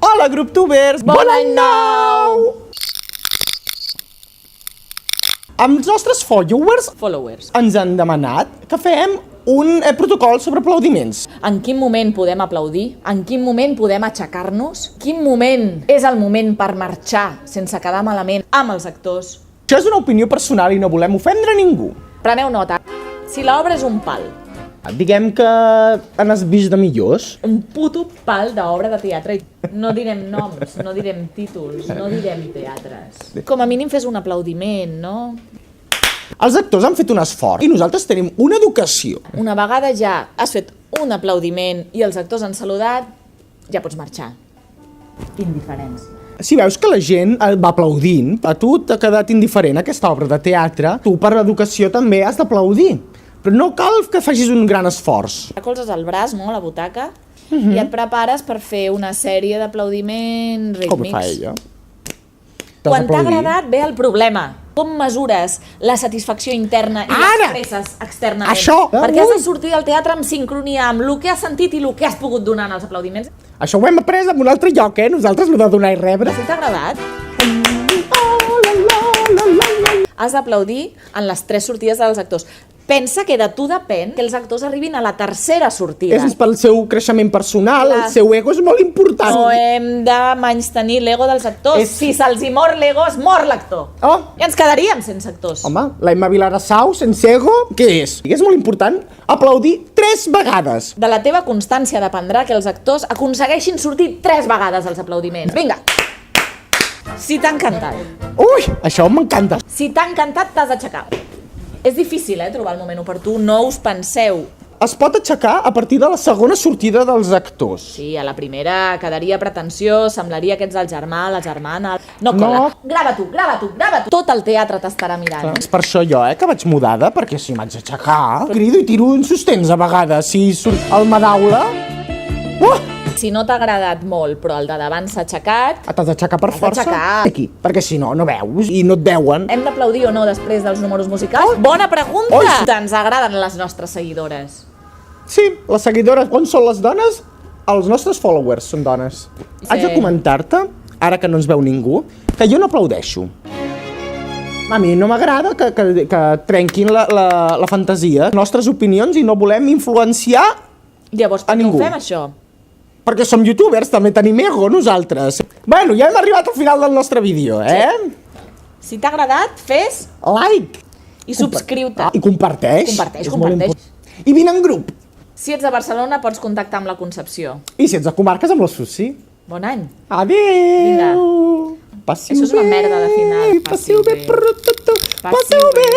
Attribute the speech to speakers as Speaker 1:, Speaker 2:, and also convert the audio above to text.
Speaker 1: Hola, grup tubers!
Speaker 2: Bon any nou!
Speaker 1: Els nostres followers ens han demanat que fem un protocol sobre aplaudiments.
Speaker 2: En quin moment podem aplaudir? En quin moment podem aixecar-nos? Quin moment és el moment per marxar sense quedar malament amb els actors?
Speaker 1: Això és una opinió personal i no volem ofendre ningú.
Speaker 2: Preneu nota. Si l'obra és un pal,
Speaker 1: Diguem que n'has vist de millors.
Speaker 2: un puto pal d'obra de teatre, no direm noms, no direm títols, no direm teatres. Com a mínim fes un aplaudiment, no?
Speaker 1: Els actors han fet un esforç i nosaltres tenim una educació.
Speaker 2: Una vegada ja has fet un aplaudiment i els actors han saludat, ja pots marxar. Indiferència.
Speaker 1: Si veus que la gent va aplaudint, a tu t'ha quedat indiferent aquesta obra de teatre, tu per l'educació també has d'aplaudir. Però no cal que facis un gran esforç.
Speaker 2: Recolzes el braç, no?, a la butaca, i et prepares per fer una sèrie d'aplaudiments rítmics.
Speaker 1: Com ho fa ella?
Speaker 2: Quan t'ha agradat, ve el problema. Com mesures la satisfacció interna i l'expresses externament?
Speaker 1: Això!
Speaker 2: Perquè has de sortir del teatre amb sincronia, amb el que has sentit i el que has pogut donar en els aplaudiments.
Speaker 1: Això ho hem après en un altre lloc, Nosaltres, el de donar i rebre.
Speaker 2: Si t'ha agradat, has d'aplaudir en les 3 sortides dels actors. Pensa que de tu depèn que els actors arribin a la 3a sortida.
Speaker 1: És pel seu creixement personal, el seu ego és molt important.
Speaker 2: No hem de menystenir l'ego dels actors. Si se'ls hi mor l'ego, es mor l'actor. I ens quedaríem sense actors.
Speaker 1: Home, l'Emma Vilarassau, sense ego, què és? És molt important aplaudir 3 vegades.
Speaker 2: De la teva constància dependrà que els actors aconsegueixin sortir 3 vegades als aplaudiments. Vinga! Si t'ha encantat.
Speaker 1: Ui, això m'encanta.
Speaker 2: Si t'ha encantat, t'has d'aixecar. És difícil, trobar el moment oportú. No us penseu.
Speaker 1: Es pot aixecar a partir de la segona sortida dels actors.
Speaker 2: Sí, a la primera quedaria pretensiós, semblaria que ets el germà, la germana... No cola. Grava tu, grava tu, grava tu. Tot el teatre t'estarà mirant.
Speaker 1: És per això jo, que vaig mudada, perquè si m'haig d'aixecar, crido i tiro uns sostens a vegades. Si surt el Madaula...
Speaker 2: Si no t'ha agradat molt, però el de davant s'ha aixecat...
Speaker 1: T'has d'aixecar per força? Aquí, perquè si no, no veus i no et veuen.
Speaker 2: Hem d'aplaudir o no després dels números musicals? Bona pregunta! Ens agraden les nostres seguidores.
Speaker 1: Sí, les seguidores. On són les dones? Els nostres followers són dones. Haig de comentar-te, ara que no ens veu ningú, que jo no aplaudeixo. A mi no m'agrada que trenquin la fantasia, les nostres opinions, i no volem influenciar a ningú.
Speaker 2: Llavors, per què ho fem, això?
Speaker 1: Perquè som youtubers, també tenim ego nosaltres. Bueno, ja hem arribat al final del nostre vídeo,
Speaker 2: Si t'ha agradat, fes...
Speaker 1: like.
Speaker 2: I subscriu-te.
Speaker 1: I comparteix.
Speaker 2: Comparteix.
Speaker 1: I vine en grup.
Speaker 2: Si ets de Barcelona, pots contactar amb la Concepció.
Speaker 1: I si ets de comarques, amb la Susi.
Speaker 2: Bon any.
Speaker 1: Adéu. Passeu bé.
Speaker 2: Això és una merda de final.
Speaker 1: Passeu bé. Passeu bé.